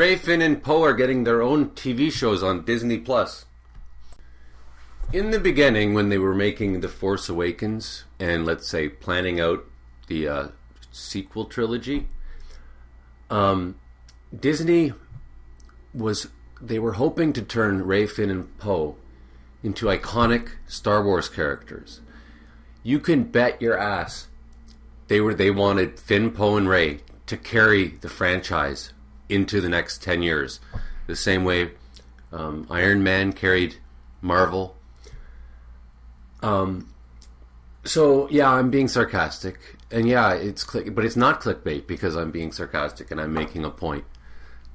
Rey, Finn, and Poe are getting their own TV shows on Disney Plus. In the beginning, when they were making The Force Awakens and, let's say, planning out the sequel trilogy, Disney they were hoping to turn Rey, Finn, and Poe into iconic Star Wars characters. You can bet your ass they wanted Finn, Poe, and Rey to carry the franchise into the next 10 years. The same way Iron Man carried Marvel. So, yeah, I'm being sarcastic. And yeah, but it's not clickbait because I'm being sarcastic and I'm making a point.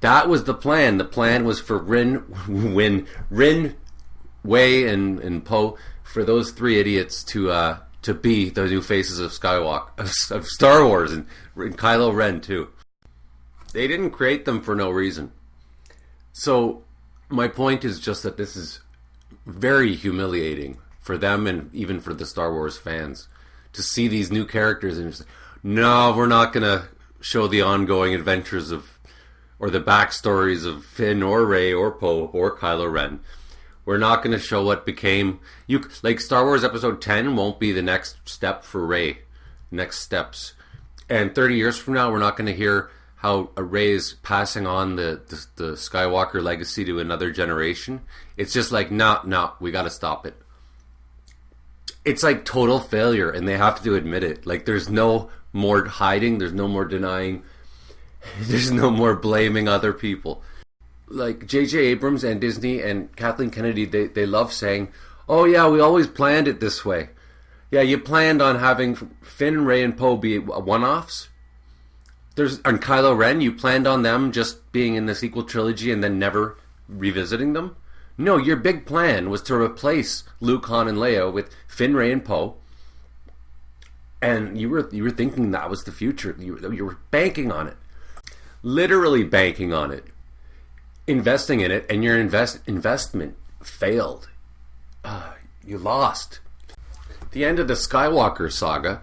That was the plan. The plan was for Rin, Wei, and Poe, for those three idiots to be the new faces of of Star Wars, and Kylo Ren too. They didn't create them for no reason. So my point is just that this is very humiliating for them and even for the Star Wars fans to see these new characters and just, no, we're not going to show the ongoing adventures or the backstories of Finn or Rey or Poe or Kylo Ren. We're not going to show what became... Like Star Wars Episode 10 won't be the next step for Rey. Next steps. And 30 years from now, we're not going to hear how Rey is passing on the Skywalker legacy to another generation. It's just like, no, we got to stop it. It's like total failure, and they have to admit it. Like, there's no more hiding. There's no more denying. There's no more blaming other people. Like J.J. Abrams and Disney and Kathleen Kennedy, they love saying, oh yeah, we always planned it this way. Yeah, you planned on having Finn, Rey, and Poe be one-offs. And Kylo Ren, you planned on them just being in the sequel trilogy and then never revisiting them? No, your big plan was to replace Luke, Han, and Leia with Finn, Rey, and Poe. And you were thinking that was the future. You were banking on it. Literally banking on it. Investing in it, and your investment failed. You lost. The end of the Skywalker saga.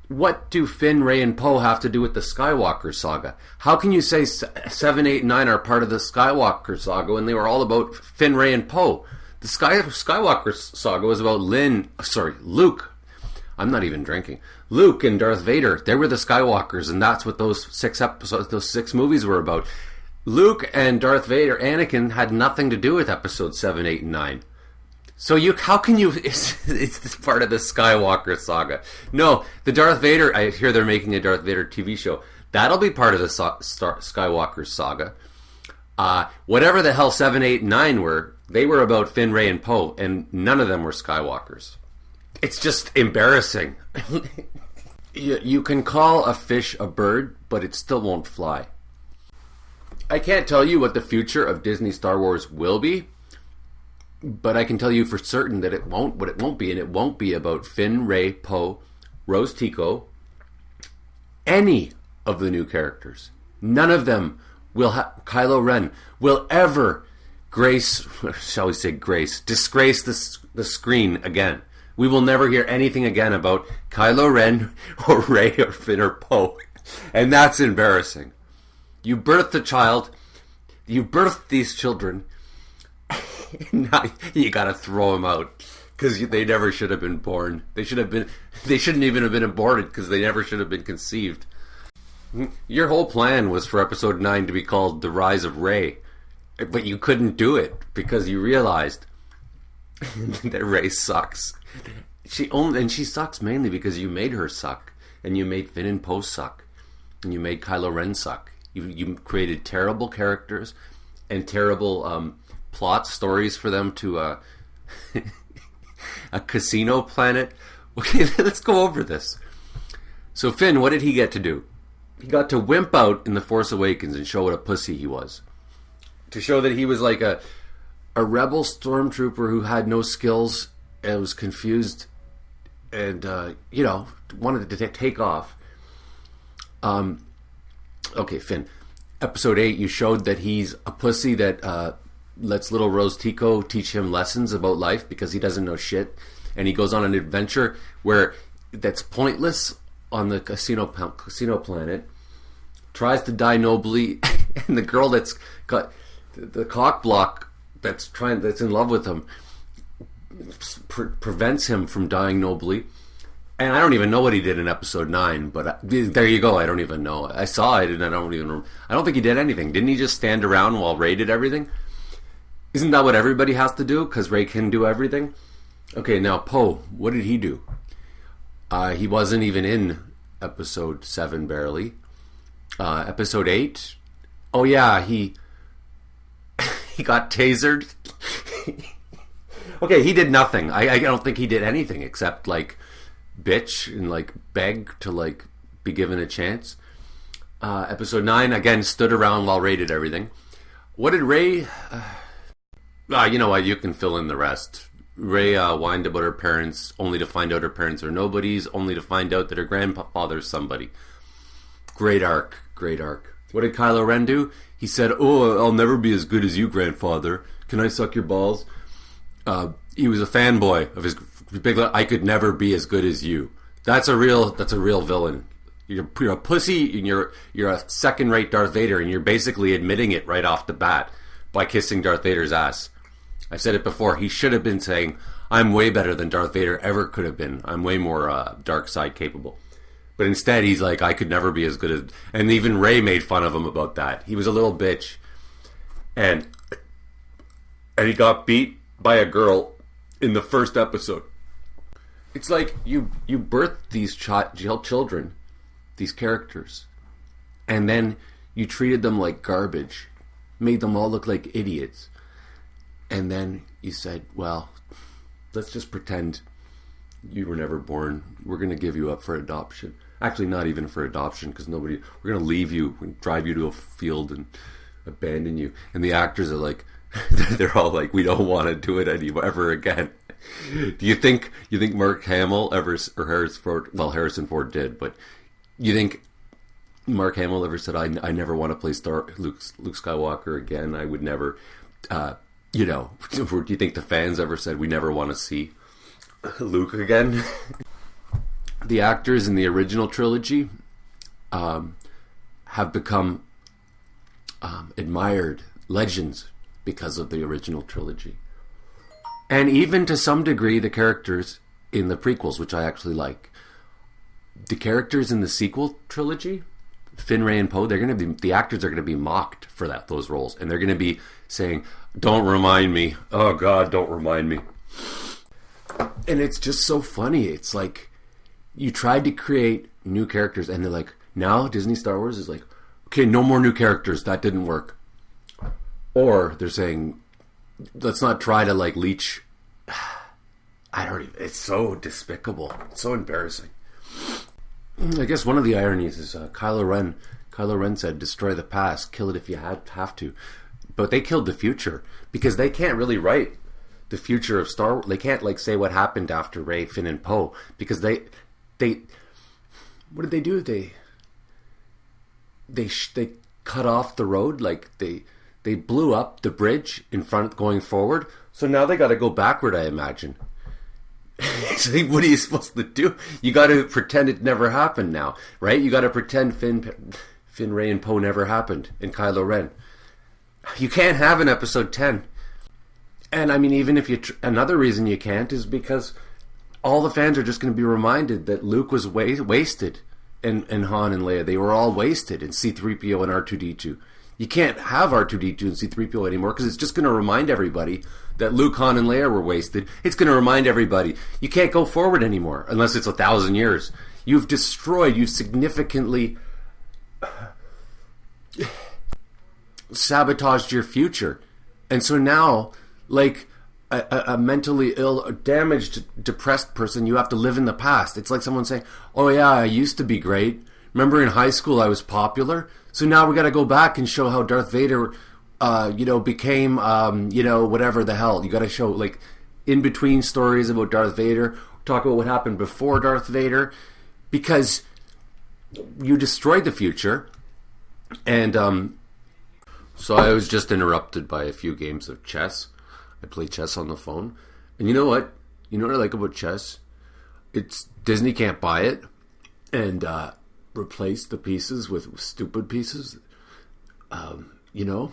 What do Finn, Rey, and Poe have to do with the Skywalker saga? How can you say 7, 8, and 9 are part of the Skywalker saga when they were all about Finn, Rey, and Poe? The Skywalker saga was about Luke. I'm not even drinking. Luke and Darth Vader. They were the Skywalkers, and that's what those 6 movies were about. Luke and Darth Vader, Anakin, had nothing to do with episode 7, 8, and 9. So how can you... It's part of the Skywalker saga. No, the Darth Vader... I hear they're making a Darth Vader TV show. That'll be part of the Skywalker saga. Whatever the hell 7, 8, and 9 were, they were about Finn, Rey, and Poe, and none of them were Skywalkers. It's just embarrassing. You can call a fish a bird, but it still won't fly. I can't tell you what the future of Disney Star Wars will be, but I can tell you for certain that it won't be, and it won't be about Finn, Rey, Poe, Rose Tico, any of the new characters. None of them Kylo Ren will ever disgrace the screen again. We will never hear anything again about Kylo Ren or Rey or Finn or Poe, and that's embarrassing. You birthed a child. You birthed these children. Now you gotta throw them out because they never should have been born. They shouldn't even have been aborted because they never should have been conceived. Your whole plan was for episode 9 to be called The Rise of Rey, but you couldn't do it because you realized that Rey sucks. She sucks mainly because you made her suck, and you made Finn and Poe suck, and you made Kylo Ren suck. You created terrible characters and terrible plot stories for them to a casino planet. Okay, let's go over this. So Finn, what did he get to do? He got to wimp out in The Force Awakens and show what a pussy he was. To show that he was like a rebel stormtrooper who had no skills and was confused and, wanted to take off. Okay, Finn. Episode 8, you showed that he's a pussy that lets little Rose Tico teach him lessons about life because he doesn't know shit. And he goes on an adventure that's pointless on the casino planet, tries to die nobly, and the girl that's got the cock block that's in love with him prevents him from dying nobly. And I don't even know what he did in episode 9, but there you go. I don't even know. I saw it, and I don't think he did anything. Didn't he just stand around while Rey did everything? Isn't that what everybody has to do? Because Rey can do everything. Okay, now Poe, what did he do? He wasn't even in episode 7, barely. Episode 8, oh yeah, he got tasered. Okay, he did nothing. I don't think he did anything except like bitch and like beg to like be given a chance. Episode 9, again, stood around while Rey did everything. What did Rey... you know what, you can fill in the rest. Rey whined about her parents, only to find out her parents are nobodies, only to find out that her grandfather's somebody. Great arc. What did Kylo Ren do? He said, "Oh, I'll never be as good as you, grandfather. Can I suck your balls?" He was a fanboy of his big... I could never be as good as you. That's a real villain. You're a pussy, and you're a second-rate Darth Vader, and you're basically admitting it right off the bat by kissing Darth Vader's ass. I've said it before. He should have been saying, "I'm way better than Darth Vader ever could have been. I'm way more dark side capable." But instead, he's like, "I could never be as good as..." And even Rey made fun of him about that. He was a little bitch, and he got beat by a girl in the first episode. It's like you birthed these children, these characters, and then you treated them like garbage, made them all look like idiots, and then you said, "Well, let's just pretend you were never born. We're going to give you up for adoption." Actually, not even for adoption, because we're going to leave you and drive you to a field and abandon you. And the actors are like, they're all like, "We don't want to do it ever again." Do you think Mark Hamill ever, or Harrison Ford, well, Harrison Ford did, but you think Mark Hamill ever said, I never want to play Luke Skywalker again. I would never, do you think the fans ever said, "We never want to see Luke again"? The actors in the original trilogy have become admired legends because of the original trilogy. And even to some degree, the characters in the prequels, which I actually like. The characters in the sequel trilogy, Finn, Rey, and Poe, the actors are going to be mocked for those roles. And they're going to be saying, "Don't remind me. Oh, God, don't remind me." And it's just so funny. It's like, you tried to create new characters, and they're like, now Disney Star Wars is like, "Okay, no more new characters. That didn't work." Or they're saying, "Let's not try to like leech." It's so despicable. It's so embarrassing. I guess one of the ironies is Kylo Ren said, "Destroy the past, kill it if you have to." But they killed the future, because they can't really write the future of Star Wars. They can't like say what happened after Rey, Finn, and Poe, because they what did they do? They cut off the road, like they blew up the bridge in front going forward. So now they got to go backward, I imagine. So what are you supposed to do? You got to pretend it never happened now, right? You got to pretend Finn, Rey, and Poe never happened, and Kylo Ren. You can't have an episode 10. And I mean, even if another reason you can't is because all the fans are just going to be reminded that Luke was wasted, and Han and Leia, they were all wasted, and C-3PO and R2-D2. You can't have R2-D2 and C-3PO anymore, because it's just going to remind everybody that Luke, Han, and Leia were wasted. It's going to remind everybody you can't go forward anymore unless it's 1,000 years. You've significantly sabotaged your future. And so now, like a mentally ill, damaged, depressed person, you have to live in the past. It's like someone saying, "Oh yeah, I used to be great. Remember in high school I was popular? So now we got to go back and show how Darth Vader, became, whatever the hell." You got to show, like, in between stories about Darth Vader, talk about what happened before Darth Vader, because you destroyed the future. And so I was just interrupted by a few games of chess. I play chess on the phone. And you know what? You know what I like about chess? It's Disney can't buy it and replace the pieces with stupid pieces. You know?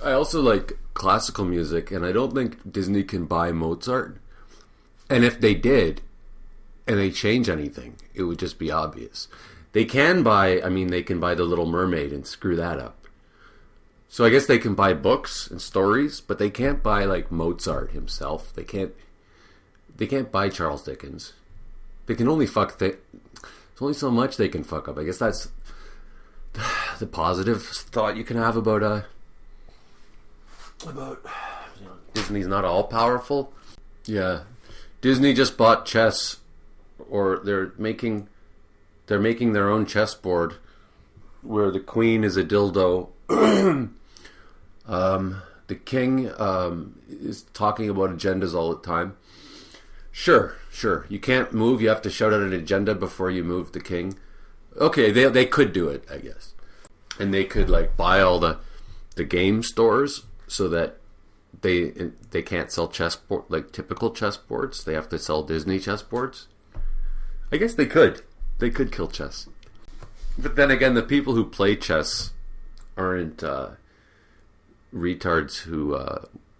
I also like classical music, and I don't think Disney can buy Mozart. And if they did, and they change anything, it would just be obvious. They can buy The Little Mermaid and screw that up. So I guess they can buy books and stories, but they can't buy like Mozart himself. They can't buy Charles Dickens. They can only there's only so much they can fuck up. I guess that's the positive thought you can have about Disney's not all powerful. Yeah, Disney just bought chess, or they're making their own chessboard where the queen is a dildo. The king is talking about agendas all the time. Sure. You can't move. You have to shout out an agenda before you move the king. Okay, they could do it, I guess. And they could like buy all the game stores so that they can't sell chessboard like typical chessboards. They have to sell Disney chessboards. I guess they could. They could kill chess. But then again, the people who play chess aren't retards who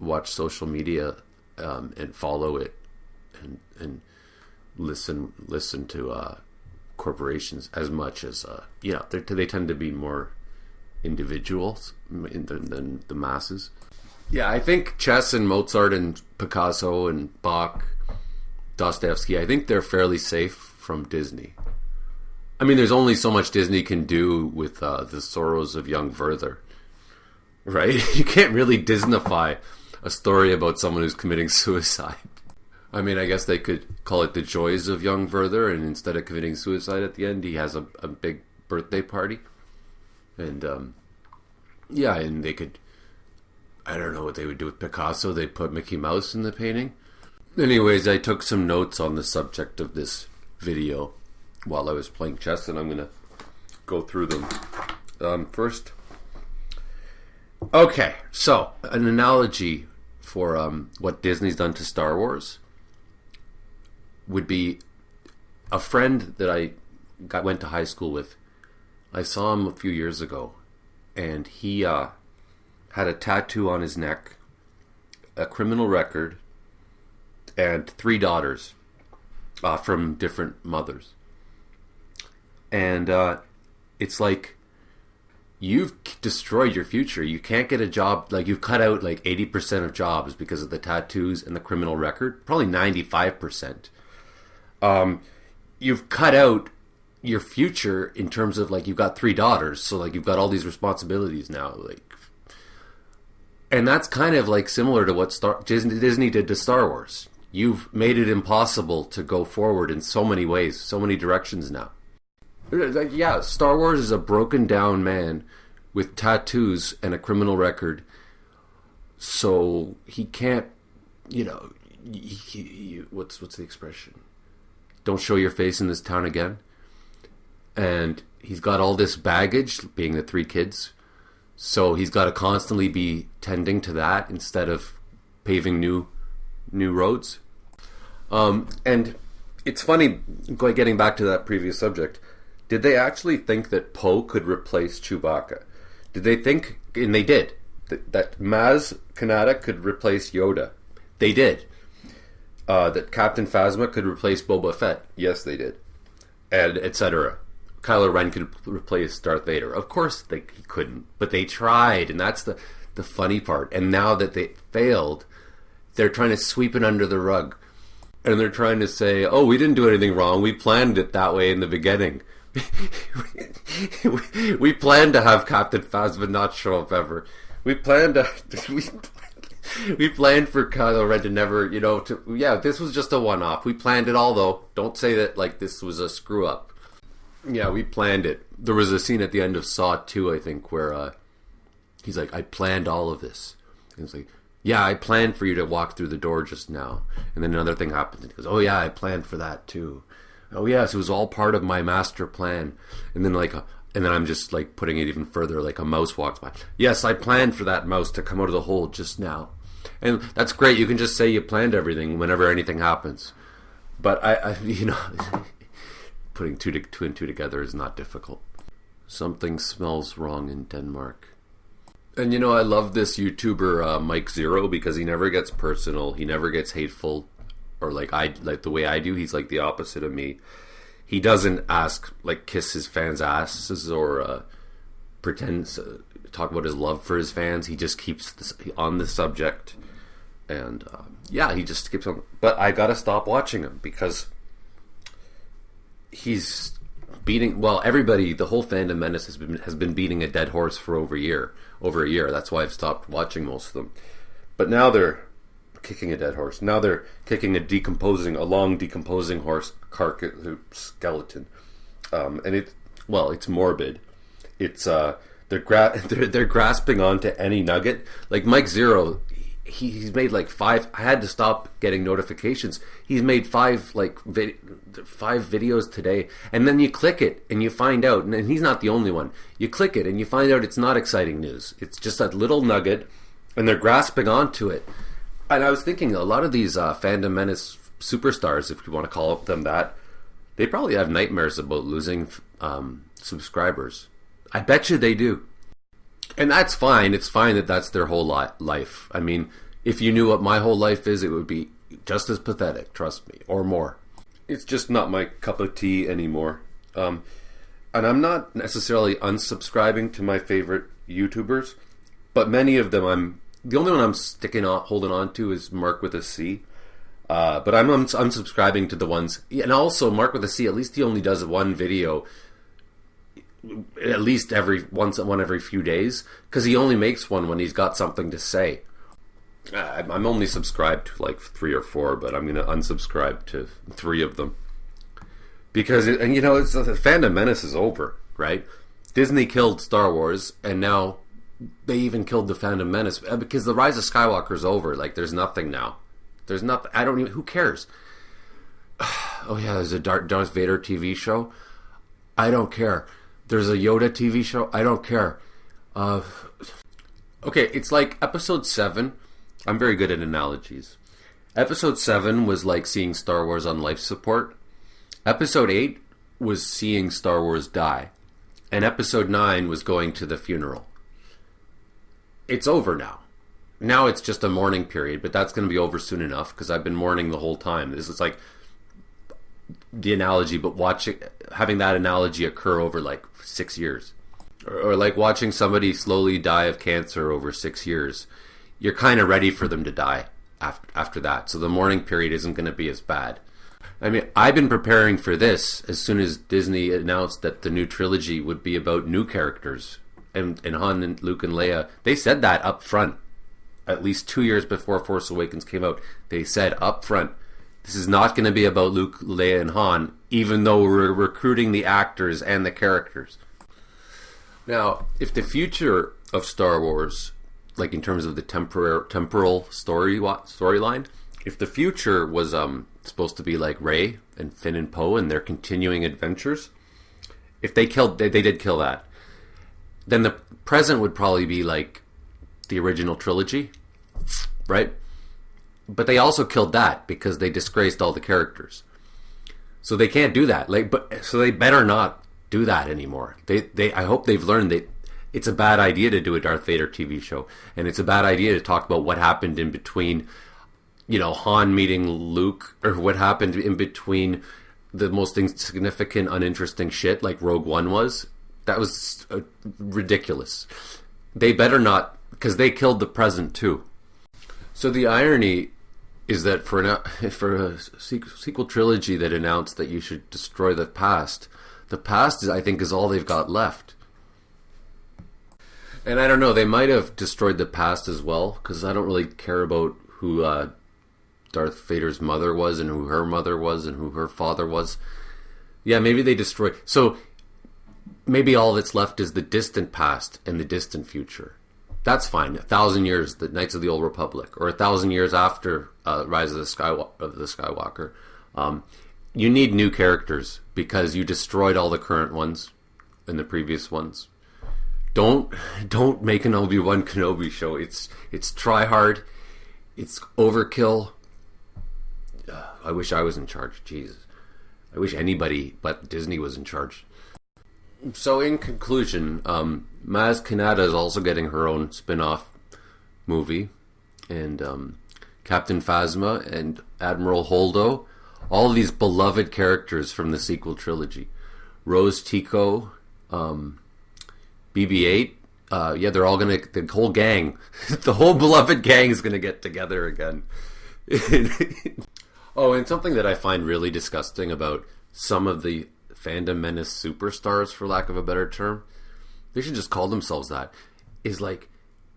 watch social media and follow it and listen to corporations as much as they tend to be more individuals than the masses. Yeah, I think chess and Mozart and Picasso and Bach, Dostoevsky, I think they're fairly safe from Disney. I mean, there's only so much Disney can do with the sorrows of young Werther, right? You can't really Disneyfy a story about someone who's committing suicide. I mean, I guess they could call it The Joys of Young Werther, and instead of committing suicide at the end, he has a big birthday party. And, and they could... I don't know what they would do with Picasso. They'd put Mickey Mouse in the painting. Anyways, I took some notes on the subject of this video while I was playing chess, and I'm going to go through them. First... Okay, so, an analogy for what Disney's done to Star Wars would be a friend that I went to high school with. I saw him a few years ago, and he had a tattoo on his neck, a criminal record, and 3 daughters from different mothers. And it's like, you've destroyed your future. You can't get a job. Like, you've cut out like 80% of jobs because of the tattoos and the criminal record. Probably 95%. You've cut out your future in terms of like, you've got 3 daughters. So like, you've got all these responsibilities now. Like, and that's kind of like similar to what Disney did to Star Wars. You've made it impossible to go forward in so many ways, so many directions now. Like, yeah, Star Wars is a broken down man with tattoos and a criminal record, so he can't, what's the expression? Don't show your face in this town again. And he's got all this baggage, being the 3 kids, so he's got to constantly be tending to that instead of paving new roads. And it's funny, getting back to that previous subject. Did they actually think that Poe could replace Chewbacca? Did they think, and they did, that Maz Kanata could replace Yoda? They did. That Captain Phasma could replace Boba Fett? Yes, they did. And etc. Kylo Ren could replace Darth Vader? Of course he couldn't, but they tried, and that's the funny part. And now that they failed, they're trying to sweep it under the rug. And they're trying to say, oh, we didn't do anything wrong. We planned it that way in the beginning. We planned to have Captain Phasma not show up ever. We planned we planned for Kylo Ren to never, this was just a one-off. We planned it all, though. Don't say that like this was a screw-up. Yeah, we planned it. There was a scene at the end of Saw 2, I think, where he's like, I planned all of this. And it's like, yeah, I planned for you to walk through the door just now. And then another thing happens, and he goes, oh yeah, I planned for that too. Oh yes, it was all part of my master plan. And then and then I'm just like putting it even further, like a mouse walks by. Yes, I planned for that mouse to come out of the hole just now. And that's great. You can just say you planned everything whenever anything happens. But I putting two and two together is not difficult. Something smells wrong in Denmark. And I love this YouTuber Mike Zero because he never gets personal, he never gets hateful, or like the way I do. He's like the opposite of me. He doesn't kiss his fans' asses or pretend to talk about his love for his fans. He just keeps on the subject, and he just keeps on. But I gotta stop watching him because he's beating. Well, everybody, the whole fandom menace has been beating a dead horse for over a year. That's why I've stopped watching most of them. But now they're kicking a dead horse. Now they're kicking a long decomposing horse skeleton, and it's morbid. It's they're grasping onto any nugget. Like Mike Zero, he's made like 5. I had to stop getting notifications. He's made 5 videos today, and then you click it and you find out, and he's not the only one. You click it and you find out it's not exciting news. It's just that little nugget, and they're grasping onto it. And I was thinking, a lot of these fandom menace superstars, if you want to call them that, they probably have nightmares about losing subscribers. I bet you they do. And that's fine. It's fine that that's their whole life. I mean, if you knew what my whole life is, it would be just as pathetic, trust me, or more. It's just not my cup of tea anymore. And I'm not necessarily unsubscribing to my favorite YouTubers, but many of them the only one I'm holding on to is Mark with a C. But I'm unsubscribing to the ones, and also Mark with a C, at least he only does one video at least every few days, because he only makes one when he's got something to say. I'm only subscribed to like 3 or 4, but I'm going to unsubscribe to 3 of them. Because, the fandom menace is over, right? Disney killed Star Wars, and now they even killed the fandom menace, because the Rise of Skywalker is over. Like, there's nothing now. There's nothing. Who cares? Oh yeah, there's a Darth Vader TV show. I don't care. There's a Yoda TV show. I don't care. Okay, it's like episode 7. I'm very good at analogies. Episode 7 was like seeing Star Wars on life support. Episode 8 was seeing Star Wars die. And episode 9 was going to the funeral. It's over now. Now it's just a mourning period, but that's going to be over soon enough because I've been mourning the whole time. This is like the analogy, but having that analogy occur over like 6 years. Or like watching somebody slowly die of cancer over 6 years. You're kind of ready for them to die after that. So the mourning period isn't going to be as bad. I mean, I've been preparing for this as soon as Disney announced that the new trilogy would be about new characters. And Han and Luke and Leia, they said that up front. At least 2 years before Force Awakens came out, they said up front, this is not going to be about Luke, Leia, and Han, even though we're recruiting the actors and the characters. Now, if the future of Star Wars, like in terms of the temporal storyline, if the future was supposed to be like Rey and Finn and Poe and their continuing adventures, if they did kill that, then the present would probably be like the original trilogy, right? But they also killed that because they disgraced all the characters. So they can't do that. So they better not do that anymore. I hope they've learned that it's a bad idea to do a Darth Vader TV show, and it's a bad idea to talk about what happened in between, Han meeting Luke, or what happened in between the most insignificant, uninteresting shit like Rogue One was. That was ridiculous. They better not, because they killed the present too. So the irony is that for a sequel trilogy that announced that you should destroy the past I think is all they've got left. And I don't know, they might have destroyed the past as well, because I don't really care about who Darth Vader's mother was and who her mother was and who her father was. Yeah, maybe they destroyed. So maybe all that's left is the distant past and the distant future. That's fine. 1,000 years, the Knights of the Old Republic, or 1,000 years after Rise of the Skywalker. You need new characters because you destroyed all the current ones and the previous ones. Don't make an Obi-Wan Kenobi show. It's try hard. It's overkill. I wish I was in charge. Jesus, I wish anybody but Disney was in charge. So in conclusion, Maz Kanata is also getting her own spin-off movie, and Captain Phasma and Admiral Holdo, all of these beloved characters from the sequel trilogy. Rose, Tico, BB-8, they're all gonna, the whole gang, the whole beloved gang is gonna get together again. Oh, and something that I find really disgusting about some of the fandom menace superstars, for lack of a better term, they should just call themselves that, is like,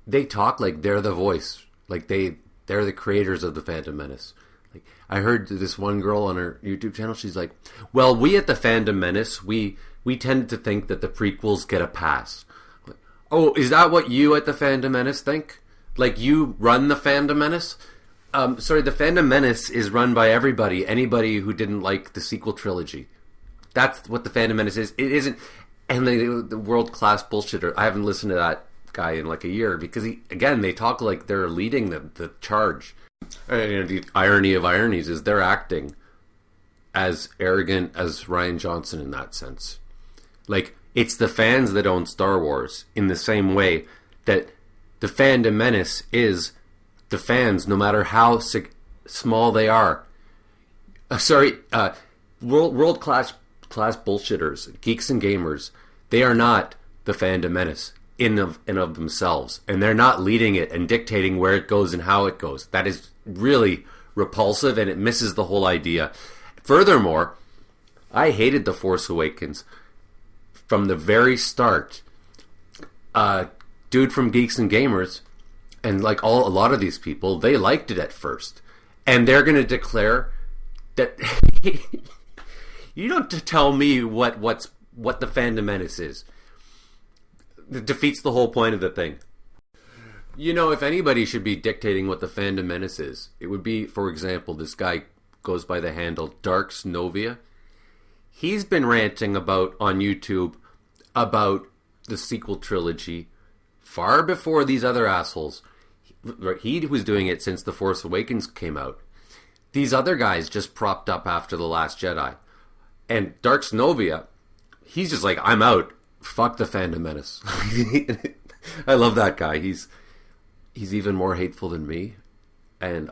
they talk like they're the voice, like they're the creators of the Phantom Menace. Like, I heard this one girl on her YouTube channel, she's like, well, we at the Phantom Menace, we tend to think that the prequels get a pass. Like, oh, is that what you at the Phantom Menace think? Like, you run the Phantom Menace? Sorry, the Phantom Menace is run by anybody who didn't like the sequel trilogy. That's what the Phantom Menace is. It isn't, and the world-class bullshitter, I haven't listened to that guy in like a year, because they talk like they're leading the charge. The irony of ironies is they're acting as arrogant as Rian Johnson in that sense. Like, it's the fans that own Star Wars, in the same way that the Phantom Menace is the fans, no matter how small they are. World-class bullshitters, geeks and gamers, they are not the Phantom Menace in of themselves, and they're not leading it and dictating where it goes and how it goes. That is really repulsive, and it misses the whole idea. Furthermore, I hated The Force Awakens from the very start. Dude from Geeks and Gamers, and like a lot of these people, they liked it at first, and they're going to declare that you don't tell me what the Phantom Menace is. It defeats the whole point of the thing. You know, if anybody should be dictating what the Phantom Menace is, it would be, for example, this guy goes by the handle Darks Novia. He's been ranting on YouTube about the sequel trilogy far before these other assholes. He was doing it since The Force Awakens came out. These other guys just propped up after The Last Jedi. And Darks Novia, he's just like, I'm out. Fuck the Phantom Menace. I love that guy. He's even more hateful than me. And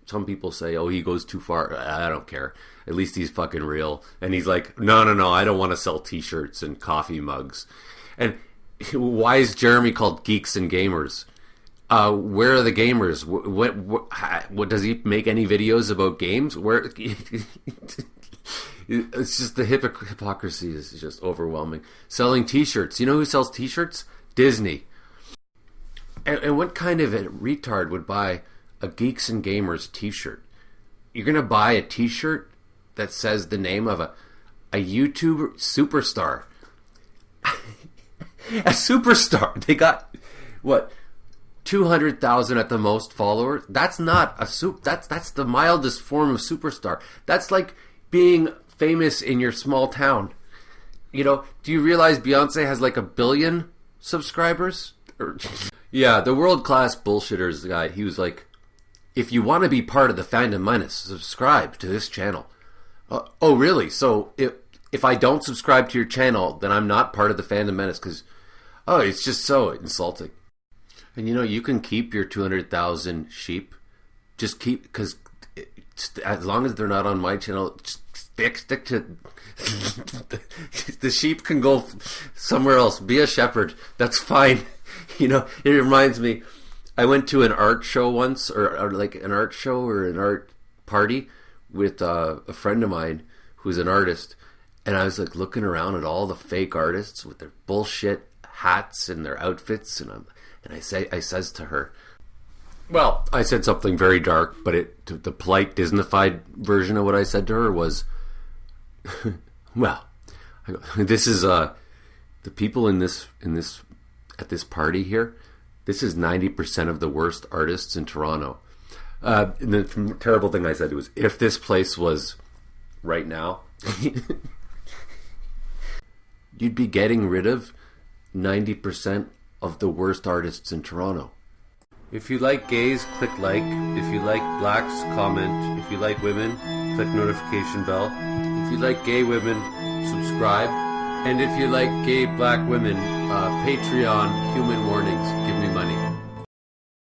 some people say, oh, he goes too far. I don't care. At least he's fucking real. And he's like, no, I don't want to sell t-shirts and coffee mugs. And why is Jeremy called Geeks and Gamers? Where are the gamers? What does he make any videos about games? Where? It's just the hypocrisy is just overwhelming. Selling t-shirts. You know who sells t-shirts? Disney. And what kind of a retard would buy a Geeks and Gamers t-shirt? You're going to buy a t-shirt that says the name of a YouTube superstar. A superstar. They got, what, 200,000 at the most followers? That's not a that's the mildest form of superstar. That's like being famous in your small town. You know, do you realize Beyonce has like 1 billion subscribers? Yeah, the world-class bullshitters guy, he was like, if you want to be part of the Phantom Menace, subscribe to this channel. Oh, really? So if I don't subscribe to your channel, then I'm not part of the Phantom Menace, because, oh, it's just so insulting. And you know, you can keep your 200,000 sheep. Just keep, because as long as they're not on my channel, just stick to the sheep can go somewhere else. Be a shepherd. That's fine. You know, it reminds me, I went to an art show once, or like an art show or an art party with a friend of mine who's an artist, and I was like looking around at all the fake artists with their bullshit hats and their outfits, and I says to her, well, I said something very dark, but the polite Disneyfied version of what I said to her was, well, this is the people in this at this party here. This is 90% of the worst artists in Toronto. And the terrible thing I said was, if this place was right now, you'd be getting rid of 90% of the worst artists in Toronto. If you like gays, click like. If you like blacks, comment. If you like women, click notification bell. If you like gay women, subscribe. And if you like gay black women, Patreon, Human Warnings, give me money.